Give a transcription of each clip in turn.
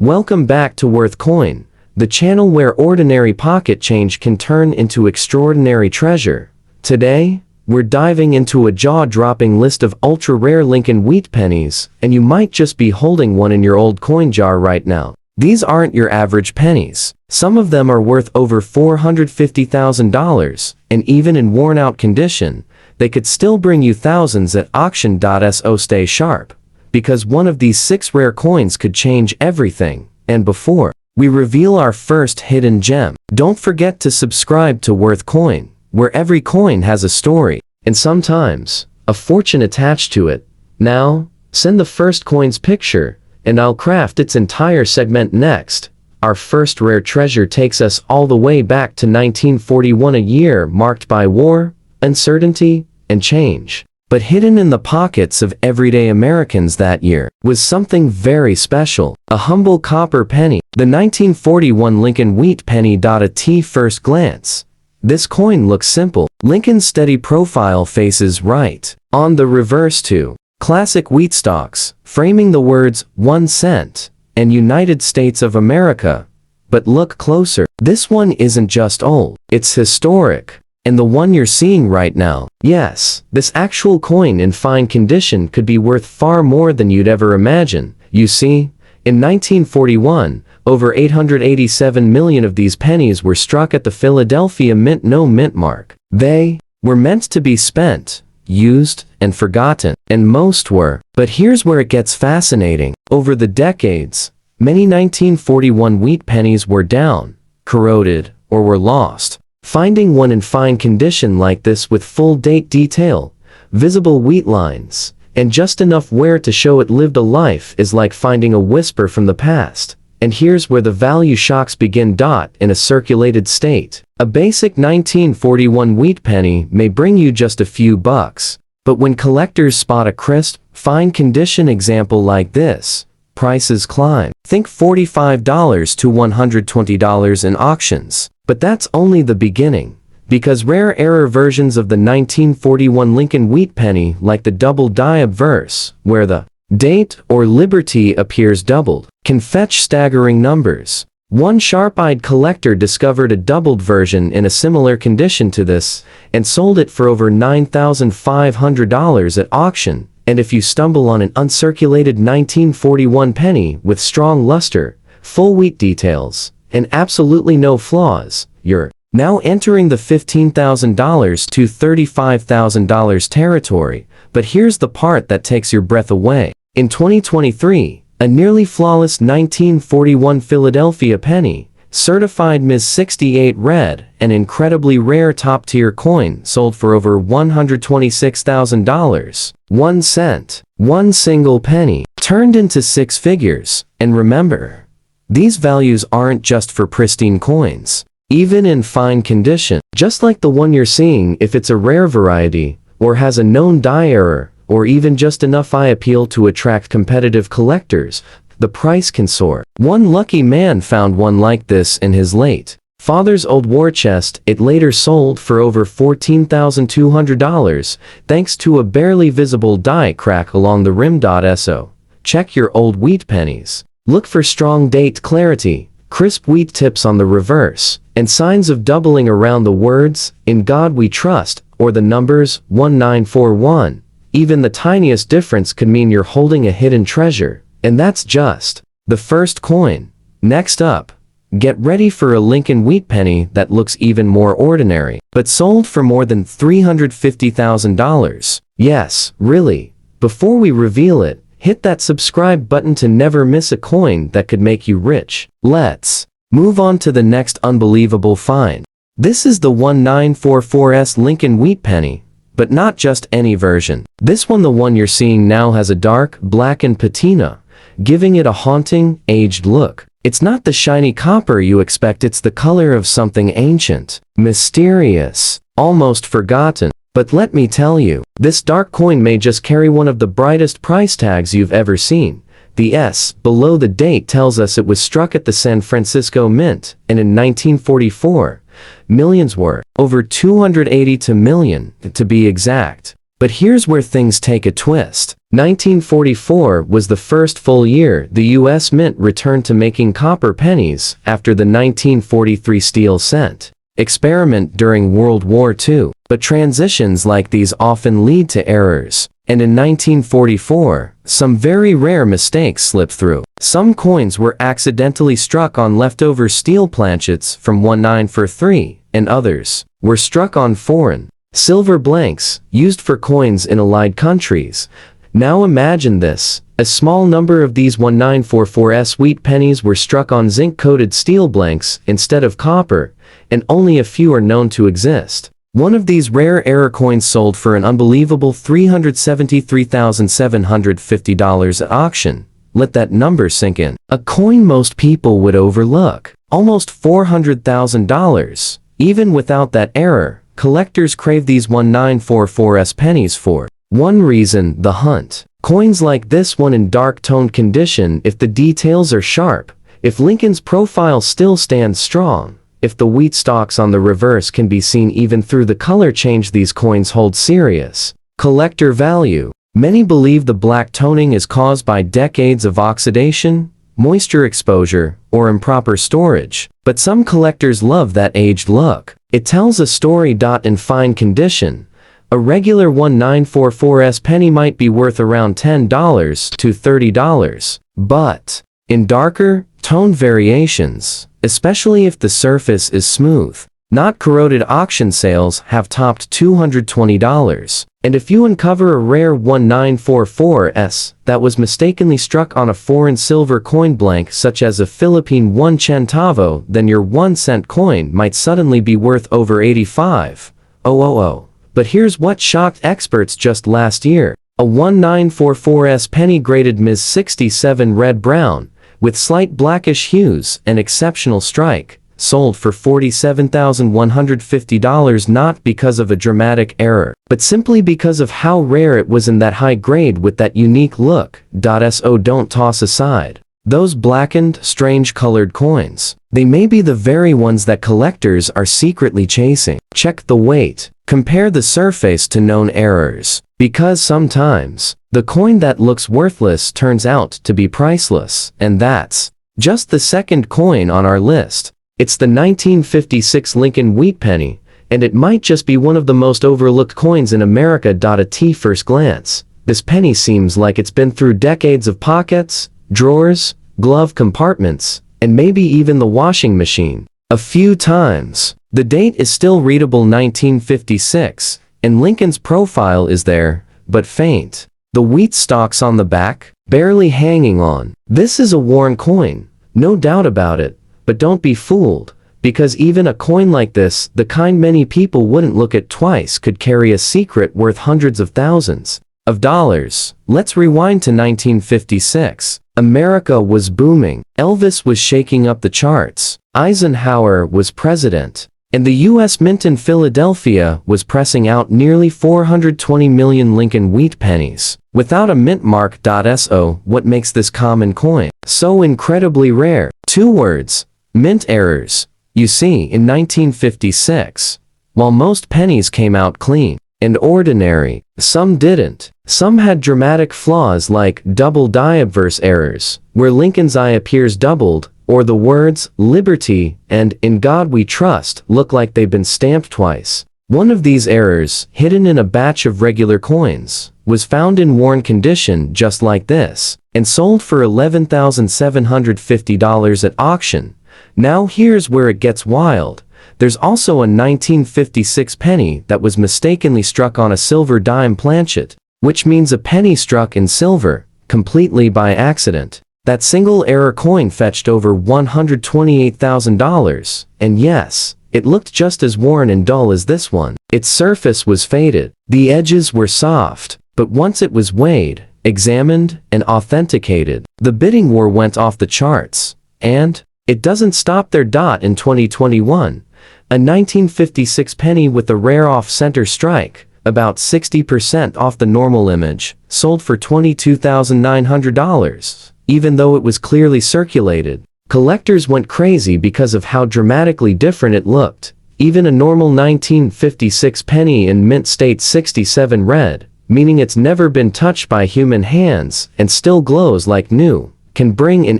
Welcome back to Worth Coin, the channel where ordinary pocket change can turn into extraordinary treasure. Today, we're diving into a jaw-dropping list of ultra-rare Lincoln Wheat Pennies, and you might just be holding one in your old coin jar right now. These aren't your average pennies. Some of them are worth over $450,000, and even in worn-out condition, they could still bring you thousands at auction. So stay sharp, because one of these 6 rare coins could change everything. And before we reveal our first hidden gem, don't forget to subscribe to Worth Coin, where every coin has a story, and sometimes a fortune attached to it. Now, send the first coin's picture, and I'll craft its entire segment next. Our first rare treasure takes us all the way back to 1941, a year marked by war, uncertainty, and change. But hidden in the pockets of everyday Americans that year was something very special: a humble copper penny, the 1941 Lincoln Wheat Penny. At first glance, this coin looks simple. Lincoln's steady profile faces right. On the reverse, two classic wheat stalks, framing the words 1 cent and United States of America. But look closer. This one isn't just old, it's historic. And the one you're seeing right now, yes, this actual coin in fine condition could be worth far more than you'd ever imagine. You see, in 1941, over 887 million of these pennies were struck at the Philadelphia Mint No Mint mark. They were meant to be spent, used, and forgotten, and most were. But here's where it gets fascinating. Over the decades, many 1941 wheat pennies were down, corroded, or were lost. Finding one in fine condition like this with full date detail, visible wheat lines, and just enough wear to show it lived a life is like finding a whisper from the past. And here's where the value shocks begin. In a circulated state, a basic 1941 wheat penny may bring you just a few bucks. But when collectors spot a crisp, fine condition example like this, prices climb. Think $45 to $120 in auctions. But that's only the beginning, because rare error versions of the 1941 Lincoln Wheat Penny, like the double die obverse, where the date or liberty appears doubled, can fetch staggering numbers. One sharp-eyed collector discovered a doubled version in a similar condition to this, and sold it for over $9,500 at auction. And if you stumble on an uncirculated 1941 penny with strong luster, full wheat details, and absolutely no flaws, you're now entering the $15,000 to $35,000 territory. But here's the part that takes your breath away. In 2023, a nearly flawless 1941 Philadelphia penny, certified Ms. 68 red, an incredibly rare top-tier coin, sold for over $126,000. 1 cent. One single penny turned into 6 figures. And remember, these values aren't just for pristine coins. Even in fine condition, just like the one you're seeing, if it's a rare variety, or has a known die error, or even just enough eye appeal to attract competitive collectors, the price can soar. One lucky man found one like this in his late father's old war chest. It later sold for over $14,200, thanks to a barely visible die crack along the rim. So, check your old wheat pennies. Look for strong date clarity, crisp wheat tips on the reverse, and signs of doubling around the words, "In God We Trust," or the numbers 1941. Even the tiniest difference could mean you're holding a hidden treasure. And that's just the first coin. Next up, get ready for a Lincoln Wheat Penny that looks even more ordinary, but sold for more than $350,000. Yes, really. Before we reveal it, hit that subscribe button to never miss a coin that could make you rich. Let's move on to the next unbelievable find. This is the 1944 Lincoln Wheat Penny, but not just any version. This one, the one you're seeing now, has a dark, blackened patina, giving it a haunting, aged look. It's not the shiny copper you expect, it's the color of something ancient, mysterious, almost forgotten. But let me tell you, this dark coin may just carry one of the brightest price tags you've ever seen. The S below the date tells us it was struck at the San Francisco Mint, and in 1944, millions were, over 282 million, to be exact. But here's where things take a twist. 1944 was the first full year the U.S. Mint returned to making copper pennies after the 1943 steel cent experiment during World War II. But transitions like these often lead to errors. And in 1944, some very rare mistakes slipped through. Some coins were accidentally struck on leftover steel planchets from 1943, and others were struck on foreign silver blanks used for coins in allied countries. Now imagine this. A small number of these 1944's wheat pennies were struck on zinc-coated steel blanks instead of copper, and only a few are known to exist. One of these rare error coins sold for an unbelievable $373,750 at auction. Let that number sink in. A coin most people would overlook. Almost $400,000. Even without that error, collectors crave these 1944's pennies for one reason: the hunt. Coins like this one in dark-toned condition, if the details are sharp, if Lincoln's profile still stands strong, if the wheat stalks on the reverse can be seen even through the color change, these coins hold serious collector value. Many believe the black toning is caused by decades of oxidation, moisture exposure, or improper storage. But some collectors love that aged look. It tells a story. In fine condition, a regular 1944's penny might be worth around $10 to $30. But in darker, toned variations, especially if the surface is smooth, not corroded, auction sales have topped $220. And if you uncover a rare 1944's that was mistakenly struck on a foreign silver coin blank such as a Philippine 1 centavo, then your 1-cent coin might suddenly be worth over $85,000. But here's what shocked experts just last year. A 1944's penny graded Ms. 67 red-brown, with slight blackish hues and exceptional strike, sold for $47,150, not because of a dramatic error, but simply because of how rare it was in that high grade with that unique look. So don't toss aside those blackened, strange-colored coins. They may be the very ones that collectors are secretly chasing. Check the weight. Compare the surface to known errors. Because sometimes, the coin that looks worthless turns out to be priceless. And that's just the second coin on our list. It's the 1956 Lincoln Wheat Penny, and it might just be one of the most overlooked coins in America. At first glance, this penny seems like it's been through decades of pockets, drawers, glove compartments, and maybe even the washing machine a few times. The date is still readable, 1956, and Lincoln's profile is there, but faint. The wheat stalks on the back, barely hanging on. This is a worn coin, no doubt about it, but don't be fooled, because even a coin like this, the kind many people wouldn't look at twice, could carry a secret worth hundreds of thousands of dollars. Let's rewind to 1956. America was booming. Elvis was shaking up the charts. Eisenhower was president. And the U.S. Mint in Philadelphia was pressing out nearly 420 million Lincoln Wheat Pennies. Without a mint mark. So what makes this common coin so incredibly rare? Two words: mint errors. You see, in 1956, while most pennies came out clean and ordinary, some didn't. Some had dramatic flaws like double diapverse errors, where Lincoln's I appears doubled, or the words "Liberty" and "In God We Trust" look like they've been stamped twice. One of these errors, hidden in a batch of regular coins, was found in worn condition just like this, and sold for $11,750 at auction. Now here's where it gets wild. There's also a 1956 penny that was mistakenly struck on a silver dime planchet, which means a penny struck in silver, completely by accident. That single error coin fetched over $128,000, and yes, it looked just as worn and dull as this one. Its surface was faded, the edges were soft, but once it was weighed, examined, and authenticated, the bidding war went off the charts. And it doesn't stop there. In 2021, a 1956 penny with a rare off-center strike, about 60% off the normal image, sold for $22,900. Even though it was clearly circulated, collectors went crazy because of how dramatically different it looked. Even a normal 1956 penny in mint state 67 red, meaning it's never been touched by human hands and still glows like new, can bring in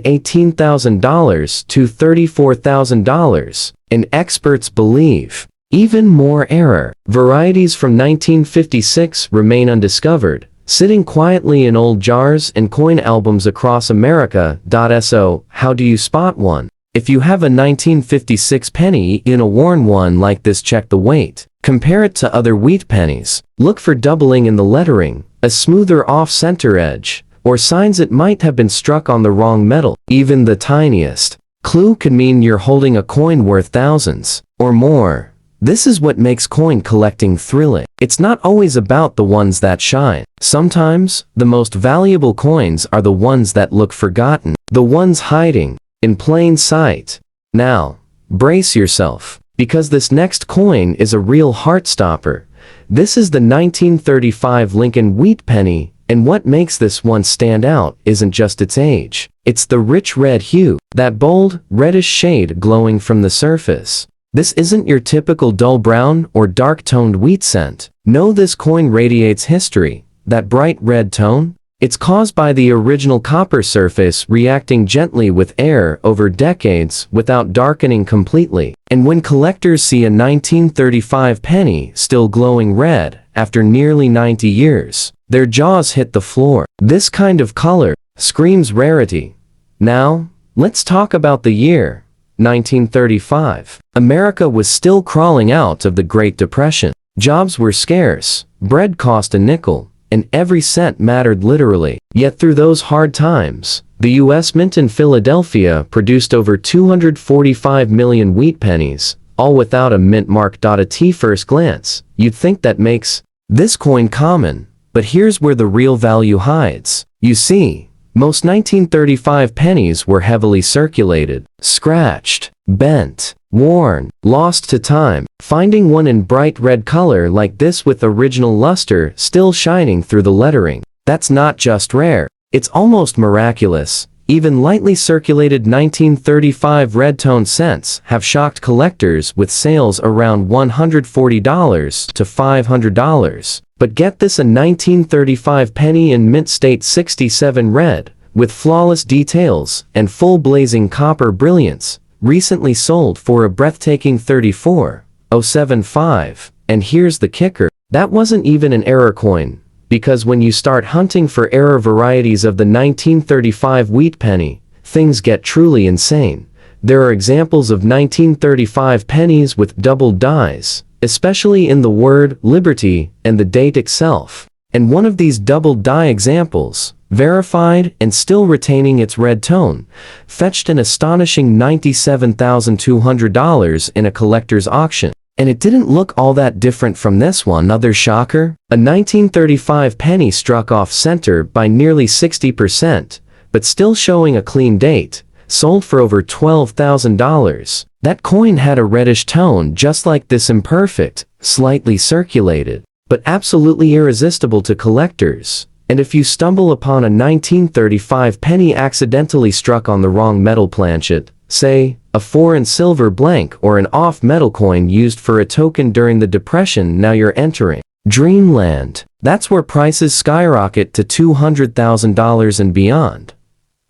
$18,000 to $34,000, and experts believe. Even more rare varieties from 1956 remain undiscovered, sitting quietly in old jars and coin albums across America. So, how do you spot one? If you have a 1956 penny in a worn one like this, check the weight. Compare it to other wheat pennies. Look for doubling in the lettering, a smoother off-center edge, or signs it might have been struck on the wrong metal. Even the tiniest clue could mean you're holding a coin worth thousands or more. This is what makes coin collecting thrilling. It's not always about the ones that shine. Sometimes, the most valuable coins are the ones that look forgotten, the ones hiding in plain sight. Now, brace yourself, because this next coin is a real heart-stopper. This is the 1935 Lincoln Wheat Penny, and what makes this one stand out isn't just its age. It's the rich red hue, that bold, reddish shade glowing from the surface. This isn't your typical dull brown or dark-toned wheat scent. No, this coin radiates history. That bright red tone? It's caused by the original copper surface reacting gently with air over decades without darkening completely. And when collectors see a 1935 penny still glowing red after nearly 90 years, their jaws hit the floor. This kind of color screams rarity. Now, let's talk about the year. 1935. America was still crawling out of the Great Depression. Jobs were scarce, bread cost a nickel, and every cent mattered literally. Yet through those hard times, the U.S. Mint in Philadelphia produced over 245 million wheat pennies, all without a mint mark. At first glance, you'd think that makes this coin common, but here's where the real value hides. You see, most 1935 pennies were heavily circulated, scratched, bent, worn, lost to time. Finding one in bright red color like this with original luster still shining through the lettering, that's not just rare, it's almost miraculous. Even lightly circulated 1935 red-tone cents have shocked collectors with sales around $140 to $500. But get this, a 1935 penny in mint state 67 red, with flawless details and full blazing copper brilliance, recently sold for a breathtaking $34,075. And here's the kicker, that wasn't even an error coin, because when you start hunting for error varieties of the 1935 wheat penny, things get truly insane. There are examples of 1935 pennies with doubled dies, especially in the word liberty and the date itself. And one of these doubled die examples, verified and still retaining its red tone, fetched an astonishing $97,200 in a collector's auction. And it didn't look all that different from this one. Another shocker? A 1935 penny struck off center by nearly 60%, but still showing a clean date, sold for over $12,000. That coin had a reddish tone just like this, imperfect, slightly circulated, but absolutely irresistible to collectors. And if you stumble upon a 1935 penny accidentally struck on the wrong metal planchet, say, a foreign silver blank or an off-metal coin used for a token during the Depression, now you're entering dreamland. That's where prices skyrocket to $200,000 and beyond,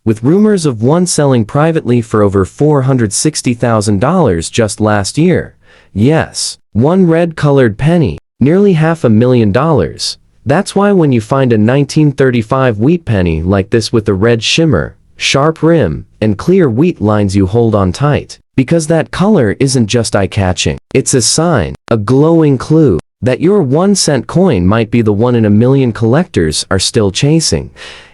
with rumors of one selling privately for over $460,000 just last year. Yes, one red-colored penny, nearly $500,000. That's why when you find a 1935 wheat penny like this with a red shimmer, sharp rim, and clear wheat lines, you hold on tight. Because that color isn't just eye-catching. It's a sign, a glowing clue, that your 1-cent coin might be the one in a million collectors are still chasing.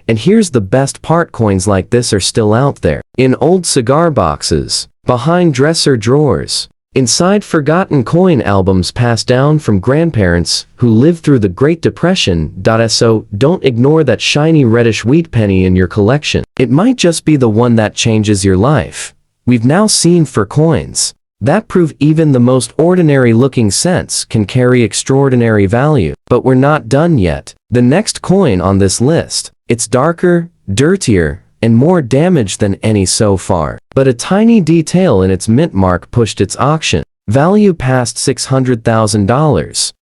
And here's the best part, coins like this are still out there. In old cigar boxes, behind dresser drawers, inside forgotten coin albums passed down from grandparents who lived through the Great Depression. So don't ignore that shiny reddish wheat penny in your collection. It might just be the one that changes your life. We've now seen for coins that prove even the most ordinary looking cents can carry extraordinary value. But we're not done yet. The next coin on this list, it's darker, dirtier, and more damaged than any so far. But a tiny detail in its mint mark pushed its auction value past $600,000.